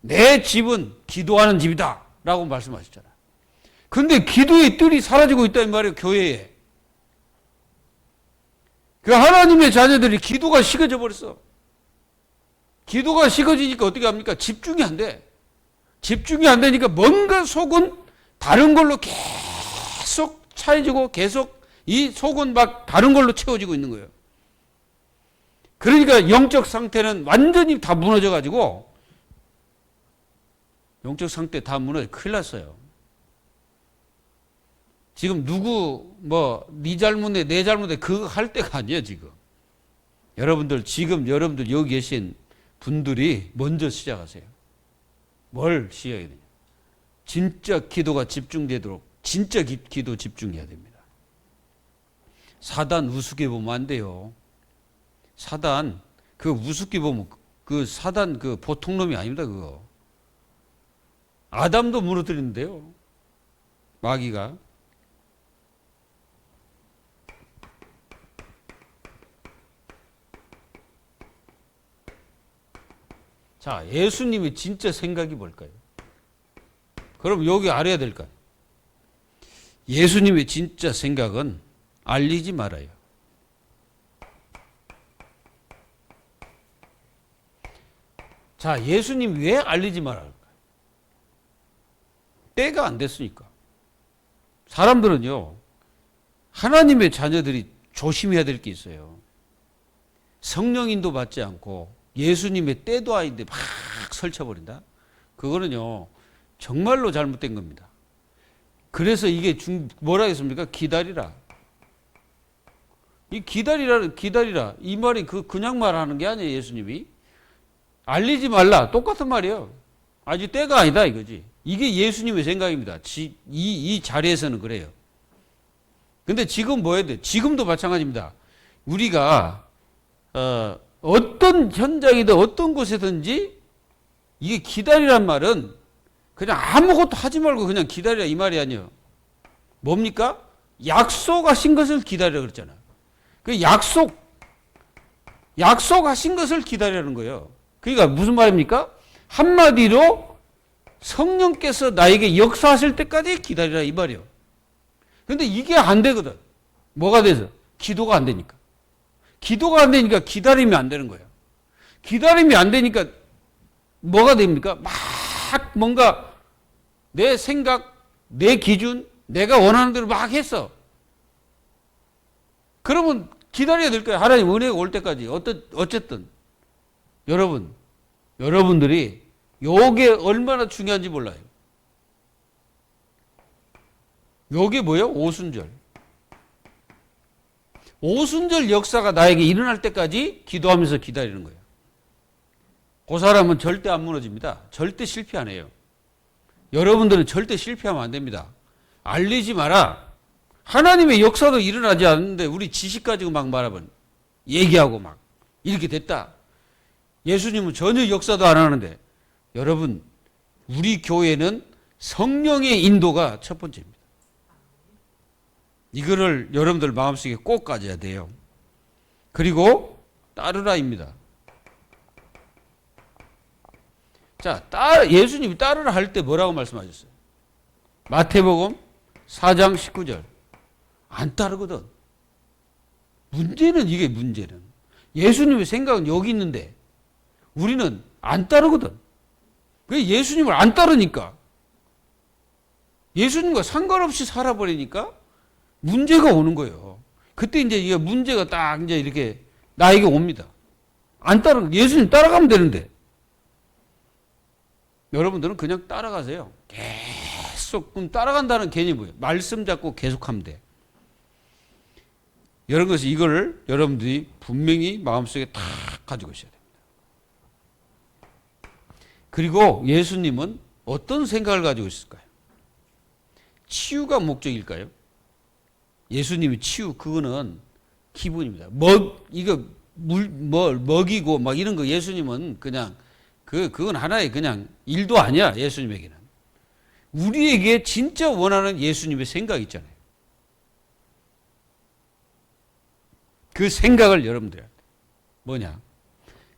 내 집은 기도하는 집이다 라고 말씀하셨잖아요. 근데 기도의 뜰이 사라지고 있다는 말이에요. 교회에. 그 하나님의 자녀들이 기도가 식어져 버렸어. 기도가 식어지니까 어떻게 합니까? 집중이 안 돼. 집중이 안 되니까 뭔가 속은 다른 걸로 계속 차해지고 계속 이 속은 막 다른 걸로 채워지고 있는 거예요. 그러니까 영적 상태는 완전히 다 무너져 가지고 영적 상태 다 무너져 큰일 났어요. 지금 누구 네 잘못에 내 잘못에 그거 할 때가 아니에요. 지금 여러분들 여기 계신 분들이 먼저 시작하세요. 뭘 시작해야 되냐? 진짜 기도가 집중되도록 진짜 기도 집중해야 됩니다. 사단 우습게 보면 안 돼요. 사단, 그 우습게 보면 그 사단 그 보통 놈이 아닙니다, 그거. 아담도 무너뜨리는데요. 마귀가. 자, 예수님의 진짜 생각이 뭘까요? 그럼 여기 알아야 될까요? 예수님의 진짜 생각은 알리지 말아요. 자, 예수님 왜 알리지 말아야 할까요? 때가 안 됐으니까. 사람들은요, 하나님의 자녀들이 조심해야 될 게 있어요. 성령인도 받지 않고 예수님의 때도 아닌데 막 설쳐버린다? 그거는요, 정말로 잘못된 겁니다. 그래서 이게 뭐라 했습니까? 기다리라. 이 기다리라. 이 말이 그냥 말하는 게 아니에요, 예수님이. 알리지 말라. 똑같은 말이에요. 아직 때가 아니다, 이거지. 이게 예수님의 생각입니다. 이 자리에서는 그래요. 근데 지금 뭐 해야 돼? 지금도 마찬가지입니다. 우리가, 어떤 현장이든 어떤 곳에든지 이게 기다리란 말은 그냥 아무것도 하지 말고 그냥 기다리라 이 말이 아니에요. 뭡니까? 약속하신 것을 기다리라 그랬잖아요. 그 약속하신 것을 기다리라는 거예요. 그러니까 무슨 말입니까? 한마디로 성령께서 나에게 역사하실 때까지 기다리라 이 말이에요. 근데 이게 안 되거든. 뭐가 돼서? 기도가 안 되니까. 기도가 안 되니까 기다리면 안 되는 거예요. 기다리면 안 되니까 뭐가 됩니까? 막 뭔가 내 생각, 내 기준, 내가 원하는 대로 막 했어. 그러면 기다려야 될 거예요. 하나님 은혜가 올 때까지. 어쨌든 여러분들이 요게 얼마나 중요한지 몰라요. 요게 뭐예요? 오순절. 오순절 역사가 나에게 일어날 때까지 기도하면서 기다리는 거예요. 그 사람은 절대 안 무너집니다. 절대 실패 안 해요. 여러분들은 절대 실패하면 안 됩니다. 알리지 마라. 하나님의 역사도 일어나지 않는데 우리 지식 가지고 막 말하면 얘기하고 막 이렇게 됐다. 예수님은 전혀 역사도 안 하는데 여러분 우리 교회는 성령의 인도가 첫 번째입니다. 이거를 여러분들 마음속에 꼭 가져야 돼요. 그리고 따르라입니다. 자, 예수님이 따르라 할 때 뭐라고 말씀하셨어요? 마태복음 4장 19절. 안 따르거든. 문제는 이게 문제는. 예수님의 생각은 여기 있는데 우리는 안 따르거든. 그 예수님을 안 따르니까. 예수님과 상관없이 살아버리니까 문제가 오는 거예요. 그때 이제 이게 문제가 딱 이제 이렇게 나에게 옵니다. 예수님 따라가면 되는데. 여러분들은 그냥 따라가세요. 계속, 그럼 따라간다는 개념이 뭐예요? 말씀 잡고 계속하면 돼. 여러 것이 이거를 여러분들이 분명히 마음속에 딱 가지고 있어야 됩니다. 그리고 예수님은 어떤 생각을 가지고 있을까요? 치유가 목적일까요? 예수님의 치유, 그거는 기분입니다. 먹이고 막 이런 거 예수님은 그냥 그건 하나의 그냥 일도 아니야, 예수님에게는. 우리에게 진짜 원하는 예수님의 생각이 있잖아요. 그 생각을 여러분들이 뭐냐?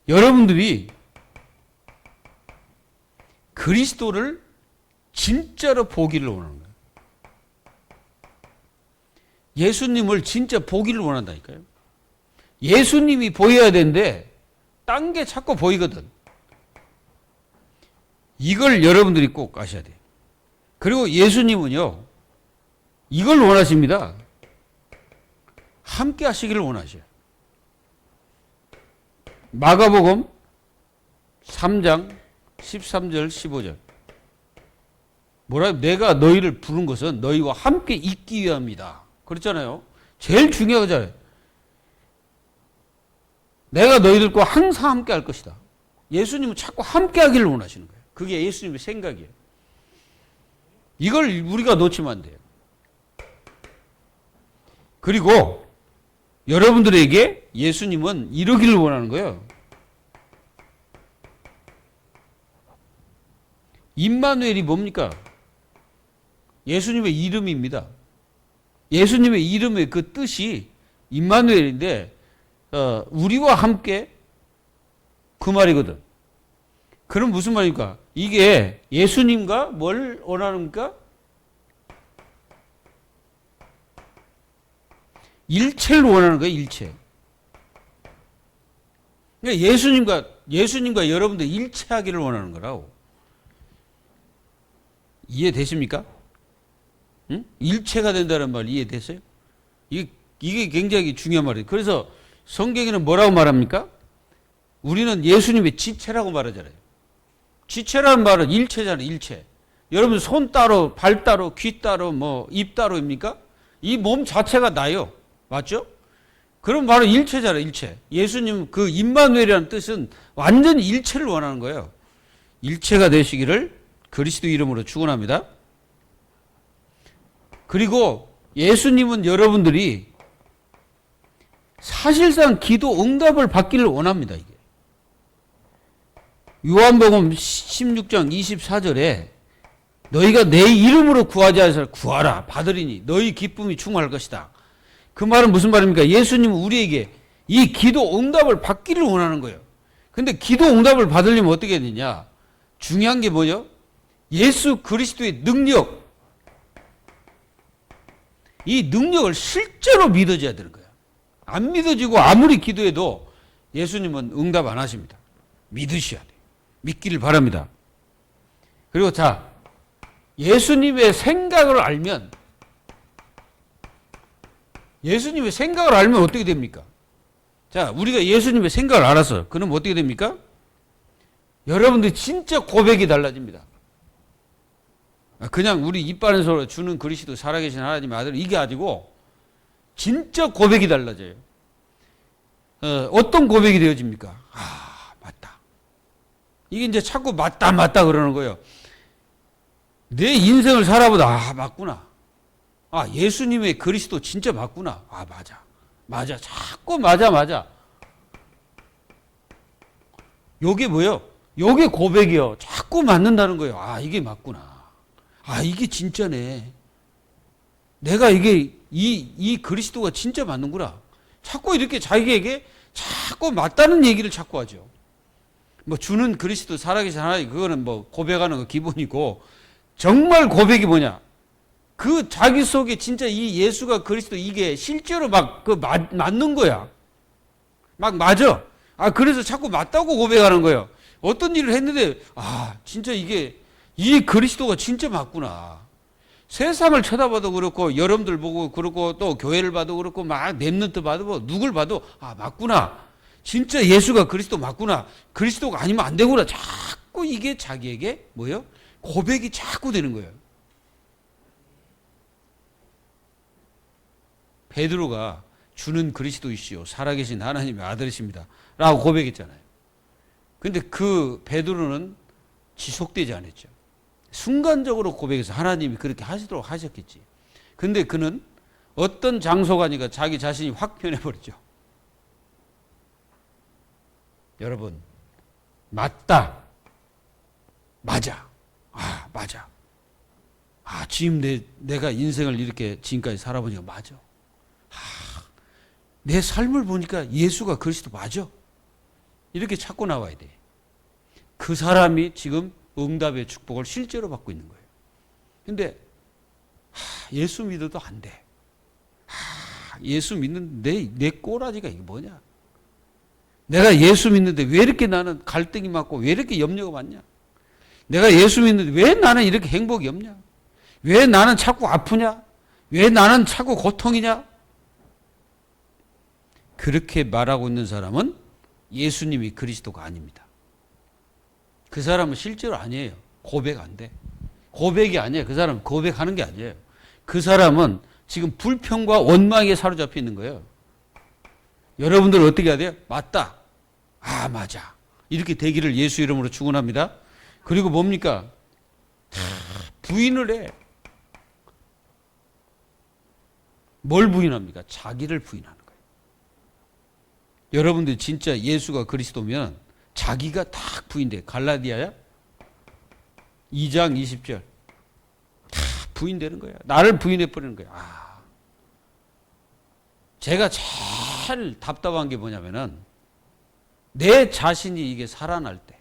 여러분들이 그리스도를 진짜로 보기를 원하는 거예요. 예수님을 진짜 보기를 원한다니까요. 예수님이 보여야 되는데 딴 게 자꾸 보이거든. 이걸 여러분들이 꼭 아셔야 돼요. 그리고 예수님은요, 이걸 원하십니다. 함께 하시기를 원하셔요. 마가복음 3장 13절 15절. 내가 너희를 부른 것은 너희와 함께 있기 위함이다. 그렇잖아요. 제일 중요하잖아요. 내가 너희들과 항상 함께 할 것이다. 예수님은 자꾸 함께 하기를 원하시는 거예요. 그게 예수님의 생각이에요. 이걸 우리가 놓치면 안 돼요. 그리고 여러분들에게 예수님은 이러기를 원하는 거예요. 임마누엘이 뭡니까? 예수님의 이름입니다. 예수님의 이름의 그 뜻이 임마누엘인데 우리와 함께 그 말이거든. 그럼 무슨 말입니까? 이게 예수님과 뭘 원하는가? 일체를 원하는 거예요. 일체. 그러니까 예수님과 여러분들 일체하기를 원하는 거라고. 이해되십니까? 응? 일체가 된다는 말 이해됐어요? 이게 굉장히 중요한 말이에요. 그래서 성경에는 뭐라고 말합니까? 우리는 예수님의 지체라고 말하잖아요. 지체라는 말은 일체잖아요. 일체. 여러분 손 따로, 발 따로, 귀 따로, 뭐 입 따로입니까? 이 몸 자체가 나요. 맞죠? 그럼 바로 일체잖아요. 일체. 예수님 그 임마누엘이라는 뜻은 완전히 일체를 원하는 거예요. 일체가 되시기를 그리스도 이름으로 축원합니다. 그리고 예수님은 여러분들이 사실상 기도 응답을 받기를 원합니다. 이게. 요한복음 16장 24절에 너희가 내 이름으로 구하지 않으면 구하라 받으리니 너희 기쁨이 충만할 것이다. 그 말은 무슨 말입니까? 예수님은 우리에게 이 기도 응답을 받기를 원하는 거예요. 근데 기도 응답을 받으려면 어떻게 되느냐? 중요한 게 뭐죠? 예수 그리스도의 능력, 이 능력을 실제로 믿어줘야 되는 거예요. 안 믿어지고 아무리 기도해도 예수님은 응답 안 하십니다. 믿으셔야 돼요. 믿기를 바랍니다. 그리고 자, 예수님의 생각을 알면 어떻게 됩니까? 자, 우리가 예수님의 생각을 알았어. 그럼 어떻게 됩니까? 여러분들이 진짜 고백이 달라집니다. 그냥 우리 이빨에서 주는 그리스도 살아계신 하나님의 아들 이게 아니고 진짜 고백이 달라져요. 어떤 고백이 되어집니까? 아, 맞다. 이게 이제 자꾸 맞다 그러는 거예요. 내 인생을 살아보다 아, 맞구나. 아, 예수님의 그리스도 진짜 맞구나. 아, 맞아. 자꾸 맞아. 요게 뭐예요? 요게 고백이요. 자꾸 맞는다는 거예요. 아, 이게 맞구나. 아, 이게 진짜네. 내가 이 그리스도가 진짜 맞는구나. 자꾸 이렇게 자기에게 자꾸 맞다는 얘기를 자꾸 하죠. 뭐 주는 그리스도 살아계신 하나님 그거는 뭐 고백하는 거 기본이고 정말 고백이 뭐냐? 그 자기 속에 진짜 이 예수가 그리스도 이게 실제로 맞는 거야. 막 맞아. 아, 그래서 자꾸 맞다고 고백하는 거예요. 어떤 일을 했는데 아, 진짜 이 그리스도가 진짜 맞구나. 세상을 쳐다봐도 그렇고 여러분들 보고 그렇고 또 교회를 봐도 그렇고 막 랩런트 봐도 누굴 봐도 아, 맞구나. 진짜 예수가 그리스도 맞구나. 그리스도가 아니면 안 되구나. 자꾸 이게 자기에게 뭐예요? 고백이 자꾸 되는 거예요. 베드로가 주는 그리스도이시오. 살아계신 하나님의 아들이십니다. 라고 고백했잖아요. 근데 그 베드로는 지속되지 않았죠. 순간적으로 고백해서 하나님이 그렇게 하시도록 하셨겠지. 근데 그는 어떤 장소 가니까 자기 자신이 확 변해버리죠. 여러분, 맞다. 맞아. 아, 맞아. 아, 지금 내가 인생을 이렇게 지금까지 살아보니까 맞아. 아, 내 삶을 보니까 예수가 그리스도 맞아. 이렇게 찾고 나와야 돼. 그 사람이 지금 응답의 축복을 실제로 받고 있는 거예요. 근데 예수 믿어도 안 돼. 예수 믿는데 내 꼬라지가 이게 뭐냐? 내가 예수 믿는데 왜 이렇게 나는 갈등이 많고 왜 이렇게 염려가 많냐? 내가 예수 믿는데 왜 나는 이렇게 행복이 없냐? 왜 나는 자꾸 아프냐? 왜 나는 자꾸 고통이냐? 그렇게 말하고 있는 사람은 예수님이 그리스도가 아닙니다. 그 사람은 실제로 아니에요. 고백 안 돼. 고백이 아니에요. 그 사람은 고백하는 게 아니에요. 그 사람은 지금 불평과 원망에 사로잡혀 있는 거예요. 여러분들은 어떻게 해야 돼요? 맞다. 아, 맞아. 이렇게 되기를 예수 이름으로 축원합니다. 그리고 뭡니까? 부인을 해. 뭘 부인합니까? 자기를 부인하는 거예요. 여러분들 진짜 예수가 그리스도면 자기가 딱 부인돼. 갈라디아야 2장 20절 다 부인되는 거야. 나를 부인해 버리는 거야. 제가 제일 답답한 게 뭐냐면은 내 자신이 이게 살아날 때,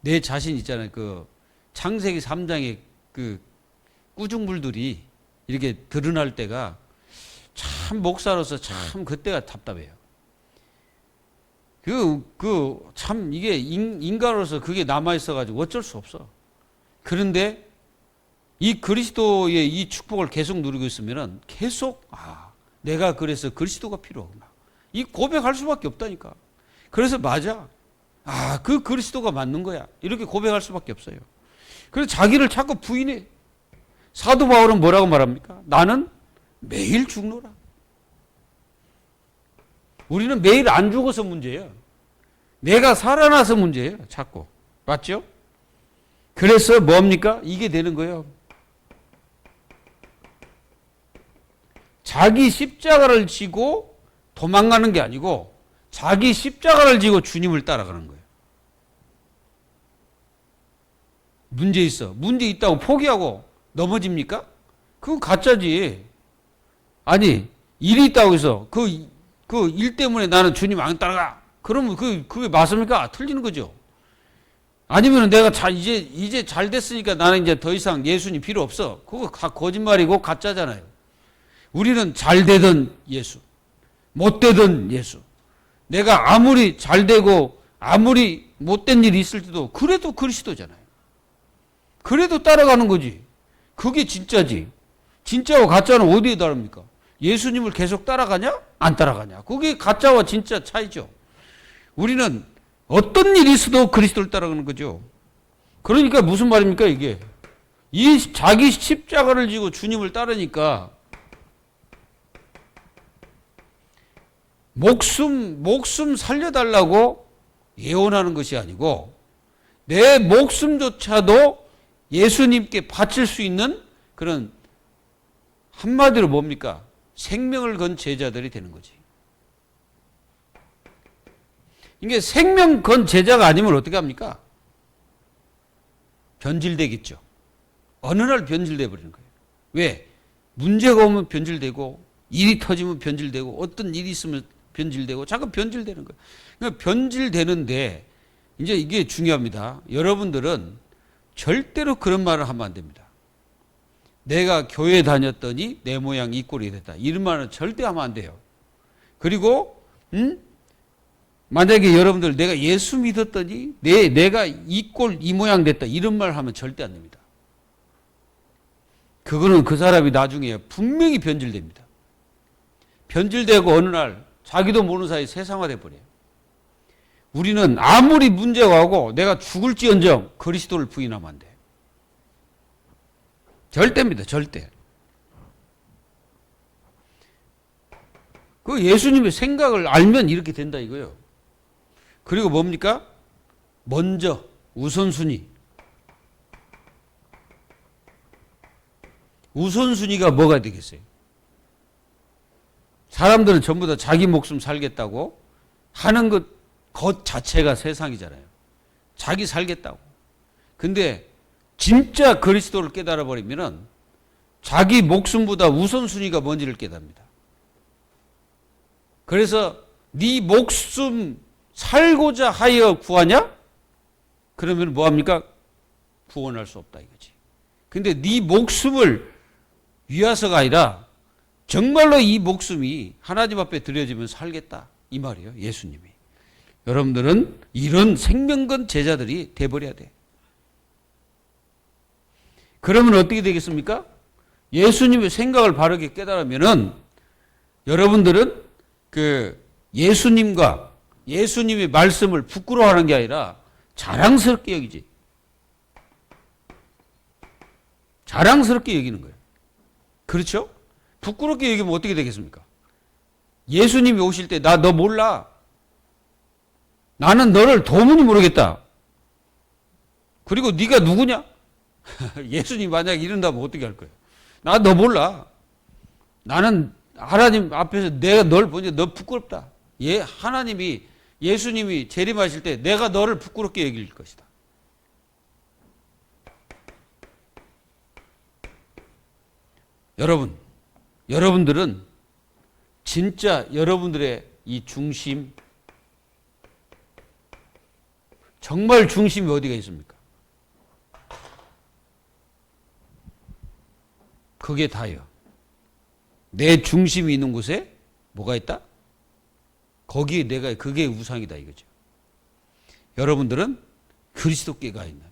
내 자신 있잖아요. 그 창세기 3장의 그 꾸중물들이 이렇게 드러날 때가 참 목사로서 참 그때가 답답해요. 참 이게 인간으로서 그게 남아있어가지고 어쩔 수 없어. 그런데 이 그리스도의 이 축복을 계속 누리고 있으면은 계속, 내가 그래서 그리스도가 필요하구나. 이 고백할 수밖에 없다니까. 그래서 맞아. 그 그리스도가 맞는 거야. 이렇게 고백할 수밖에 없어요. 그래서 자기를 자꾸 부인해. 사도 바울은 뭐라고 말합니까? 나는 매일 죽노라. 우리는 매일 안 죽어서 문제예요. 내가 살아나서 문제예요. 자꾸. 맞죠? 그래서 뭡니까? 이게 되는 거예요. 자기 십자가를 지고 도망가는 게 아니고 자기 십자가를 지고 주님을 따라가는 거예요. 문제 있어. 문제 있다고 포기하고 넘어집니까? 그건 가짜지. 아니, 일이 있다고 해서 그 일 때문에 나는 주님 안 따라가. 그러면 그게 맞습니까? 틀리는 거죠. 아니면 내가 이제 잘 됐으니까 나는 이제 더 이상 예수님 필요 없어. 그거 다 거짓말이고 가짜잖아요. 우리는 잘 되던 예수, 못 되던 예수. 내가 아무리 잘 되고 아무리 못된 일이 있을 때도 그래도 그리스도잖아요. 그래도 따라가는 거지. 그게 진짜지. 진짜와 가짜는 어디에 다릅니까? 예수님을 계속 따라가냐? 안 따라가냐? 그게 가짜와 진짜 차이죠. 우리는 어떤 일이 있어도 그리스도를 따라가는 거죠. 그러니까 무슨 말입니까 이게? 이 자기 십자가를 지고 주님을 따르니까 목숨 살려달라고 예언하는 것이 아니고 내 목숨조차도 예수님께 바칠 수 있는 그런 한마디로 뭡니까? 생명을 건 제자들이 되는 거지. 이게 생명 건 제자가 아니면 어떻게 합니까? 변질되겠죠. 어느 날 변질돼 버리는 거예요. 왜? 문제가 오면 변질되고 일이 터지면 변질되고 어떤 일이 있으면 변질되고 자꾸 변질되는 거예요. 그러니까 변질되는데 이제 이게 중요합니다. 여러분들은 절대로 그런 말을 하면 안 됩니다. 내가 교회 다녔더니 내 모양 이 꼴이 됐다. 이런 말은 절대 하면 안 돼요. 그리고 만약에 여러분들 내가 예수 믿었더니 내가 이 꼴 이 모양 됐다. 이런 말 하면 절대 안 됩니다. 그거는 그 사람이 나중에 분명히 변질됩니다. 변질되고 어느 날 자기도 모르는 사이 세상화돼 버려요. 우리는 아무리 문제가 오고 내가 죽을지언정 그리스도를 부인하면 안 돼. 절대입니다. 절대. 그 예수님의 생각을 알면 이렇게 된다 이거예요. 그리고 뭡니까? 먼저 우선순위. 우선순위가 뭐가 되겠어요? 사람들은 전부 다 자기 목숨 살겠다고 하는 것 자체가 세상이잖아요. 자기 살겠다고. 근데 진짜 그리스도를 깨달아 버리면은 자기 목숨보다 우선순위가 뭔지를 깨닫습니다. 그래서 네 목숨 살고자 하여 구하냐? 그러면 뭐합니까? 구원할 수 없다 이거지. 근데 네 목숨을 위해서가 아니라 정말로 이 목숨이 하나님 앞에 드려지면 살겠다 이 말이에요. 예수님이. 여러분들은 이런 생명건 제자들이 돼버려야 돼. 그러면 어떻게 되겠습니까? 예수님의 생각을 바르게 깨달으면은 여러분들은 그 예수님과 예수님의 말씀을 부끄러워하는 게 아니라 자랑스럽게 여기지. 자랑스럽게 여기는 거예요. 그렇죠? 부끄럽게 여기면 어떻게 되겠습니까? 예수님이 오실 때 나 너 몰라. 나는 너를 도무지 모르겠다. 그리고 네가 누구냐? 예수님 만약에 이런다면 어떻게 할 거예요? 나 너 몰라. 나는 하나님 앞에서 내가 널 보니 너 부끄럽다. 하나님이 예수님이 재림하실 때 내가 너를 부끄럽게 여길 것이다. 여러분들은 진짜 여러분들의 이 중심, 정말 중심이 어디가 있습니까? 그게 다예요. 내 중심이 있는 곳에 뭐가 있다? 거기에 그게 우상이다 이거죠. 여러분들은 그리스도께가 있는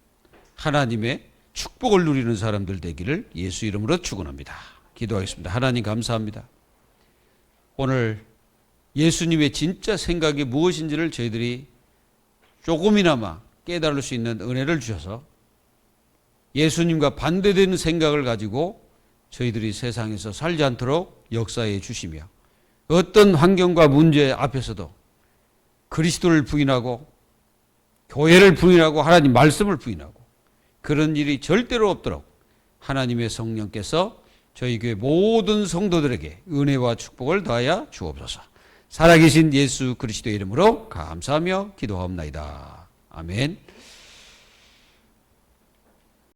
하나님의 축복을 누리는 사람들 되기를 예수 이름으로 축원합니다. 기도하겠습니다. 하나님 감사합니다. 오늘 예수님의 진짜 생각이 무엇인지를 저희들이 조금이나마 깨달을 수 있는 은혜를 주셔서 예수님과 반대되는 생각을 가지고 저희들이 세상에서 살지 않도록 역사해 주시며 어떤 환경과 문제 앞에서도 그리스도를 부인하고 교회를 부인하고 하나님 말씀을 부인하고 그런 일이 절대로 없도록 하나님의 성령께서 저희 교회 모든 성도들에게 은혜와 축복을 더하여 주옵소서. 살아계신 예수 그리스도의 이름으로 감사하며 기도하옵나이다. 아멘.